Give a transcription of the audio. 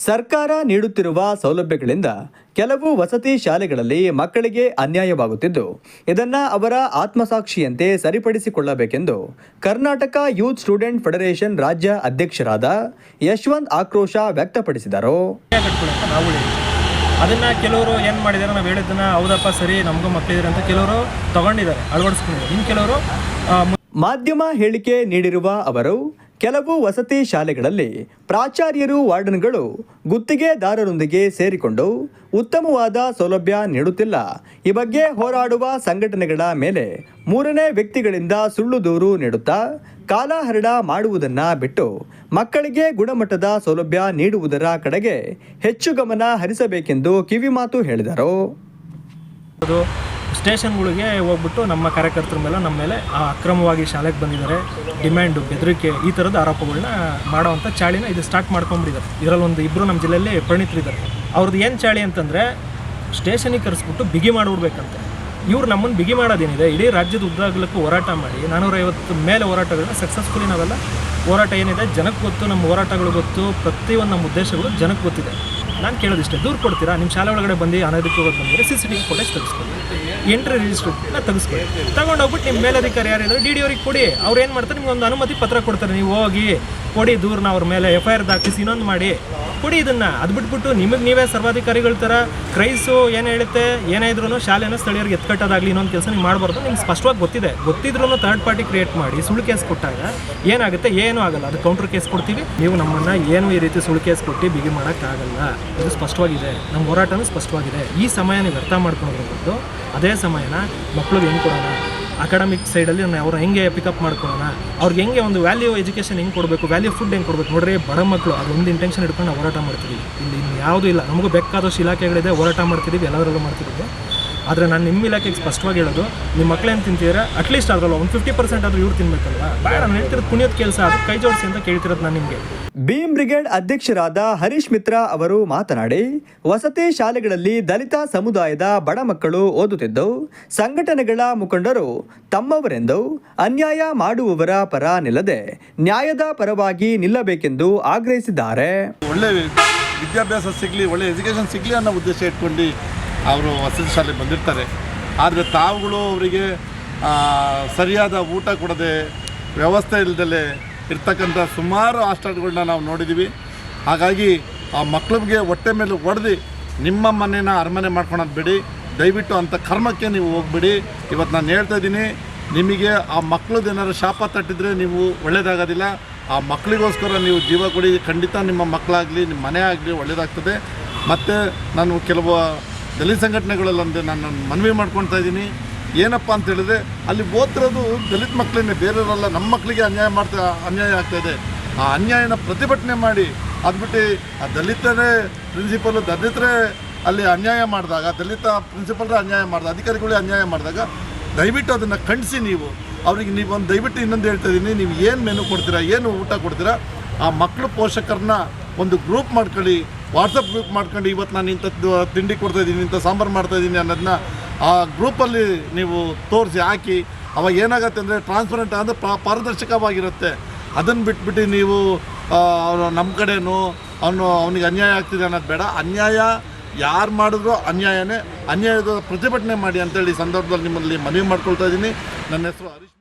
ಸರ್ಕಾರ ನೀಡುತ್ತಿರುವ ಸೌಲಭ್ಯಗಳಿಂದ ಕೆಲವು ವಸತಿ ಶಾಲೆಗಳಲ್ಲಿ ಮಕ್ಕಳಿಗೆ ಅನ್ಯಾಯವಾಗುತ್ತಿದ್ದು ಇದನ್ನು ಅವರ ಆತ್ಮಸಾಕ್ಷಿಯಂತೆ ಸರಿಪಡಿಸಿಕೊಳ್ಳಬೇಕೆಂದು ಕರ್ನಾಟಕ ಯೂತ್ ಸ್ಟೂಡೆಂಟ್ ಫೆಡರೇಷನ್ ರಾಜ್ಯ ಅಧ್ಯಕ್ಷರಾದ ಯಶವಂತ್ ಆಕ್ರೋಶ ವ್ಯಕ್ತಪಡಿಸಿದರು. ಅದನ್ನು ಕೆಲವರು ಏನು ಮಾಡಿದ್ದಾರೆ, ನಾವು ಹೇಳಿದ್ದನ್ನು ಹೌದಪ್ಪ ಸರಿ ನಮಗೂ ಮಕ್ಕಳಿದ್ದಾರೆ ಅಂತ ಕೆಲವರು ತಗೊಂಡಿದ್ದಾರೆ, ಅಳವಡಿಸ್ಕೊಂಡಿದ್ದಾರೆ. ಇನ್ನು ಕೆಲವರು ಮಾಧ್ಯಮ ಹೇಳಿಕೆ ನೀಡಿರುವ ಅವರು ಕೆಲವು ವಸತಿ ಶಾಲೆಗಳಲ್ಲಿ ಪ್ರಾಚಾರ್ಯರು ವಾರ್ಡನ್ಗಳು ಗುತ್ತಿಗೆದಾರರೊಂದಿಗೆ ಸೇರಿಕೊಂಡು ಉತ್ತಮವಾದ ಸೌಲಭ್ಯ ನೀಡುತ್ತಿಲ್ಲ. ಈ ಬಗ್ಗೆ ಹೋರಾಡುವ ಸಂಘಟನೆಗಳ ಮೇಲೆ ಮೂರನೇ ವ್ಯಕ್ತಿಗಳಿಂದ ಸುಳ್ಳು ದೂರು ನೀಡುತ್ತಾ ಕಾಲಹರಣ ಮಾಡುವುದನ್ನು ಬಿಟ್ಟು ಮಕ್ಕಳಿಗೆ ಗುಣಮಟ್ಟದ ಸೌಲಭ್ಯ ನೀಡುವುದರ ಕಡೆಗೆ ಹೆಚ್ಚು ಗಮನ ಹರಿಸಬೇಕೆಂದು ಕಿವಿಮಾತು ಹೇಳಿದರು. ಸ್ಟೇಷನ್ಗಳಿಗೆ ಹೋಗ್ಬಿಟ್ಟು ನಮ್ಮ ಕಾರ್ಯಕರ್ತರ ಮೇಲೆ ನಮ್ಮ ಮೇಲೆ ಅಕ್ರಮವಾಗಿ ಶಾಲೆಗೆ ಬಂದಿದ್ದಾರೆ, ಡಿಮ್ಯಾಂಡು, ಬೆದರಿಕೆ, ಈ ಥರದ ಆರೋಪಗಳನ್ನ ಮಾಡೋವಂಥ ಚಾಳಿನ ಇದು ಸ್ಟಾರ್ಟ್ ಮಾಡ್ಕೊಂಡ್ಬಿಟ್ಟಿದ್ದಾರೆ. ಇದರಲ್ಲಿ ಇಬ್ಬರು ನಮ್ಮ ಜಿಲ್ಲೆಯಲ್ಲಿ ಪರಿಣಿತರಿದ್ದಾರೆ. ಅವ್ರದ್ದು ಏನು ಚಾಳಿ ಅಂತಂದರೆ ಸ್ಟೇಷನಿಗೆ ಕರೆಸ್ಬಿಟ್ಟು ಬಿಗಿ ಮಾಡಿಬಿಡ್ಬೇಕಂತೆ. ಇವ್ರು ನಮ್ಮನ್ನು ಬಿಗಿ ಮಾಡೋದೇನಿದೆ, ಇಡೀ ರಾಜ್ಯದ ಉದ್ದಾಗಲಕ್ಕೂ ಹೋರಾಟ ಮಾಡಿ 450 ಮೇಲೆ ಹೋರಾಟಗಳನ್ನ ಸಕ್ಸಸ್ಫುಲಿ ನಾವೆಲ್ಲ ಹೋರಾಟ ಏನಿದೆ ಜನಕ್ಕೆ ಗೊತ್ತು, ನಮ್ಮ ಹೋರಾಟಗಳು ಗೊತ್ತು, ಪ್ರತಿಯೊಂದು ನಮ್ಮ ಉದ್ದೇಶಗಳು ಜನಕ್ಕೆ ಗೊತ್ತಿದೆ. ನಾನು ಕೇಳೋದಿಷ್ಟೇ, ದೂರು ಕೊಡ್ತೀರಾ, ನಿಮ್ಮ ಶಾಲೆ ಒಳಗಡೆ ಬಂದು ಅನಧಿಕೃತವಾಗಿ ಬಂದರೆ CCTV ಫುಟೇಜ್ ತೆಗೆಸ್ಕೊಳ್ಳಿ, ಎಂಟ್ರಿ ರಿಜಿಸ್ಟ್ರನ್ನ ತೆಗೆಸ್ಕೊಳ್ಳಿ, ತಗೊಂಡೋಗ್ಬಿಟ್ಟು ನಿಮ್ಮ ಮೇಲಧಿಕಾರಿ ಯಾರಿದ್ದಾರೆ DD ಅವ್ರಿಗೆ ಕೊಡಿ. ಅವ್ರು ಏನು ಮಾಡ್ತಾರೆ, ನಿಮ್ಗೆ ಒಂದು ಅನುಮತಿ ಪತ್ರ ಕೊಡ್ತಾರೆ, ನೀವು ಹೋಗಿ ಕೊಡಿ ದೂರನ್ನ ಅವ್ರ ಮೇಲೆ FIR ದಾಖಲಿಸಿ ಇನ್ನೊಂದು ಮಾಡಿ ಕೊಡಿ. ಇದನ್ನು ಅದು ಬಿಟ್ಬಿಟ್ಟು ನಿಮಗೆ ನೀವೇ ಸರ್ವಾಧಿಕಾರಿಗಳ ಥರ ಕ್ರೈಸು ಏನು ಹೇಳುತ್ತೆ, ಏನೇ ಇದ್ರೂ ಶಾಲೆನ ಸ್ಥಳೀಯರಿಗೆ ಎತ್ಕಟ್ಟೋದಾಗಲಿ ಇನ್ನೊಂದು ಕೆಲಸ ನೀವು ಮಾಡಬಾರ್ದು. ನಿಮ್ಗೆ ಸ್ಪಷ್ಟವಾಗಿ ಗೊತ್ತಿದ್ರೂ ಥರ್ಡ್ ಪಾರ್ಟಿ ಕ್ರಿಯೇಟ್ ಮಾಡಿ ಸುಳ್ಳು ಕೇಸ್ ಕೊಟ್ಟಾಗ ಏನಾಗುತ್ತೆ, ಏನೂ ಆಗಲ್ಲ, ಅದು ಕೌಂಟ್ರ್ ಕೇಸ್ ಕೊಡ್ತೀವಿ. ನೀವು ನಮ್ಮನ್ನು ಏನು ಈ ರೀತಿ ಸುಳ್ಳು ಕೇಸ್ ಕೊಟ್ಟು ಬಿಗಿ ಮಾಡೋಕ್ಕಾಗಲ್ಲ. ಇದು ಸ್ಪಷ್ಟವಾಗಿದೆ, ನಮ್ಮ ಹೋರಾಟನೂ ಸ್ಪಷ್ಟವಾಗಿದೆ. ಈ ಸಮಯ ನೀವು ಅರ್ಥ ಮಾಡ್ಕೊಂಡು ಅದೇ ಸಮಯನ ಮಕ್ಳಿಗೆ ಹೆಂಗೆ ಕೊಡೋಣ, ಅಕಾಡೆಮಿಕ್ ಸೈಡಲ್ಲಿ ಅವ್ರು ಹೆಂಗೆ ಪಿಕಪ್ ಮಾಡ್ಕೊಳ್ಳೋಣ, ಅವ್ರಿಗೆ ಹೆಂಗೆ ಒಂದು ವ್ಯಾಲ್ಯೂ ಎಜುಕೇಷನ್ ಹೆಂಗೆ ಕೊಡಬೇಕು, ವ್ಯಾಲ್ಯೂ ಫುಡ್ ಹೆಂಗೆ ಕೊಡಬೇಕು. ನೋಡ್ರಿ, ಬಡ ಮಕ್ಕಳು ಅದೊಂದು ಇಂಟೆನ್ಷನ್ ಇಟ್ಕೊಂಡು ನಾವು ಹೋರಾಟ ಮಾಡ್ತಿದ್ದೀವಿ. ಇಲ್ಲಿ ಯಾವುದೂ ಇಲ್ಲ, ನಮಗೂ ಬೇಕಾದಷ್ಟು ಇಲಾಖೆಗಳಿದೆ, ಹೋರಾಟ ಮಾಡ್ತಿದ್ದೀವಿ, ಎಲ್ಲದರಲ್ಲೂ ಮಾಡ್ತಿದ್ದೀವಿ. ಆದರೆ ನಾನು ನಿಮ್ಮ ಇಲಾಖೆಗೆ ಸ್ಪಷ್ಟವಾಗಿ ಹೇಳೋದು, ನಿಮ್ಮ ಮಕ್ಕಳೇನು ತಿಂತೀರಾ ಅಟ್ಲೀಸ್ಟ್ ಅದರಲ್ಲ ಒಂದು 50% ಆದರೂ ಇವ್ರು ತಿನ್ಬೇಕಲ್ವಾ. ಬೇಡ, ನಾನು ಹೇಳ್ತಿರೋದು ಪುಣ್ಯದ ಕೆಲಸ, ಅದು ಕೈ ಜೋಡಿಸಿ ಅಂತ ಕೇಳ್ತಿರೋದು ನಾನು ನಿಮಗೆ. ಭೀಮ್ ಬ್ರಿಗೇಡ್ ಅಧ್ಯಕ್ಷರಾದ ಹರೀಶ್ ಮಿತ್ರ ಅವರು ಮಾತನಾಡಿ, ವಸತಿ ಶಾಲೆಗಳಲ್ಲಿ ದಲಿತ ಸಮುದಾಯದ ಬಡ ಮಕ್ಕಳು ಓದುತ್ತಿದ್ದು ಸಂಘಟನೆಗಳ ಮುಖಂಡರು ತಮ್ಮವರೆಂದು ಅನ್ಯಾಯ ಮಾಡುವವರ ಪರ ನಿಲ್ಲದೆ ನ್ಯಾಯದ ಪರವಾಗಿ ನಿಲ್ಲಬೇಕೆಂದು ಆಗ್ರಹಿಸಿದ್ದಾರೆ. ಒಳ್ಳೆ ವಿದ್ಯಾಭ್ಯಾಸ ಸಿಗಲಿ, ಒಳ್ಳೆ ಎಜುಕೇಷನ್ ಸಿಗಲಿ ಅನ್ನೋ ಉದ್ದೇಶ ಇಟ್ಕೊಂಡು ಅವರು ವಸತಿ ಶಾಲೆಗೆ ಬಂದಿರ್ತಾರೆ. ಆದರೆ ತಾವುಗಳು ಅವರಿಗೆ ಸರಿಯಾದ ಊಟ ಕೊಡದೆ, ವ್ಯವಸ್ಥೆ ಇಲ್ಲದಲ್ಲೇ ಇರ್ತಕ್ಕಂಥ ಸುಮಾರು ಹಾಸ್ಟೆಲ್ಗಳನ್ನ ನಾವು ನೋಡಿದ್ದೀವಿ. ಹಾಗಾಗಿ ಆ ಮಕ್ಳಿಗೆ ಹೊಟ್ಟೆ ಮೇಲೆ ಹೊಡೆದು ನಿಮ್ಮ ಮನೇನ ಅರಮನೆ ಮಾಡ್ಕೊಳೋದು ಬಿಡಿ, ದಯವಿಟ್ಟು ಅಂಥ ಕರ್ಮಕ್ಕೆ ನೀವು ಹೋಗ್ಬಿಡಿ. ಇವತ್ತು ನಾನು ಹೇಳ್ತಾ ಇದ್ದೀನಿ, ನಿಮಗೆ ಆ ಮಕ್ಳದ್ದು ಏನಾದ್ರು ಶಾಪ ತಟ್ಟಿದ್ರೆ ನೀವು ಒಳ್ಳೆಯದಾಗೋದಿಲ್ಲ. ಆ ಮಕ್ಕಳಿಗೋಸ್ಕರ ನೀವು ಜೀವ ಕೊಡಿ. ಖಂಡಿತ ನಿಮ್ಮ ಮಕ್ಕಳಾಗಲಿ, ನಿಮ್ಮ ಮನೆ ಆಗಲಿ ಒಳ್ಳೆಯದಾಗ್ತದೆ. ಮತ್ತು ನಾನು ಕೆಲವು ದಲಿತ ಸಂಘಟನೆಗಳಲ್ಲಂದು ನಾನು ಮನವಿ ಮಾಡ್ಕೊಳ್ತಾ ಇದ್ದೀನಿ. ಏನಪ್ಪ ಅಂತ ಹೇಳಿದ್ರೆ, ಅಲ್ಲಿ ಓದ್ತಿರೋದು ದಲಿತ ಮಕ್ಕಳನ್ನೇ, ಬೇರೆಯವರೆಲ್ಲ ನಮ್ಮ ಮಕ್ಕಳಿಗೆ ಅನ್ಯಾಯ ಆಗ್ತಾಯಿದೆ. ಆ ಅನ್ಯಾಯನ ಪ್ರತಿಭಟನೆ ಮಾಡಿ, ಅದ್ಬಿಟ್ಟು ಆ ದಲಿತರೇ ಪ್ರಿನ್ಸಿಪಲ್, ದಲಿತರೇ ಅಲ್ಲಿ ಅನ್ಯಾಯ ಮಾಡಿದಾಗ, ದಲಿತ ಪ್ರಿನ್ಸಿಪಲ್ರೇ ಅನ್ಯಾಯ ಮಾಡಿದಾಗ, ಅಧಿಕಾರಿಗಳೇ ಅನ್ಯಾಯ ಮಾಡಿದಾಗ ದಯವಿಟ್ಟು ಅದನ್ನು ಖಂಡಿಸಿ. ಅವ್ರಿಗೆ ನೀವು ದಯವಿಟ್ಟು ಇನ್ನೊಂದು ಹೇಳ್ತಾ ಇದ್ದೀನಿ, ನೀವು ಏನು ಮೆನು ಕೊಡ್ತೀರಾ, ಏನು ಊಟ ಕೊಡ್ತೀರಾ, ಆ ಮಕ್ಕಳು ಪೋಷಕರನ್ನ ಒಂದು ಗ್ರೂಪ್ ಮಾಡ್ಕೊಳ್ಳಿ, ವಾಟ್ಸಪ್ ಗ್ರೂಪ್ ಮಾಡ್ಕೊಂಡು, ಇವತ್ತು ನಾನು ಇಂಥದ್ದು ತಿಂಡಿ ಕೊಡ್ತಾಯಿದ್ದೀನಿ, ಇಂಥ ಸಾಂಬಾರು ಮಾಡ್ತಾಯಿದ್ದೀನಿ ಅನ್ನೋದನ್ನ ಆ ಗ್ರೂಪಲ್ಲಿ ನೀವು ತೋರಿಸಿ ಹಾಕಿ. ಅವಾಗ ಏನಾಗುತ್ತೆ ಅಂದರೆ ಟ್ರಾನ್ಸ್ಪರೆಂಟ್ ಅಂದರೆ ಪಾರದರ್ಶಕವಾಗಿರುತ್ತೆ. ಅದನ್ನು ಬಿಟ್ಬಿಟ್ಟು ನೀವು ನಮ್ಮ ಕಡೆನೂ ಅವನಿಗೆ ಅನ್ಯಾಯ ಆಗ್ತಿದೆ ಅನ್ನೋದು ಬೇಡ. ಅನ್ಯಾಯ ಯಾರು ಮಾಡಿದ್ರು ಅನ್ಯಾಯದ ಪ್ರತಿಭಟನೆ ಮಾಡಿ ಅಂತೇಳಿ ಸಂದರ್ಭದಲ್ಲಿ ನಿಮ್ಮಲ್ಲಿ ಮನವಿ ಮಾಡ್ಕೊಳ್ತಾ ಇದ್ದೀನಿ. ನನ್ನ ಹೆಸರು ಹರೀಶ್.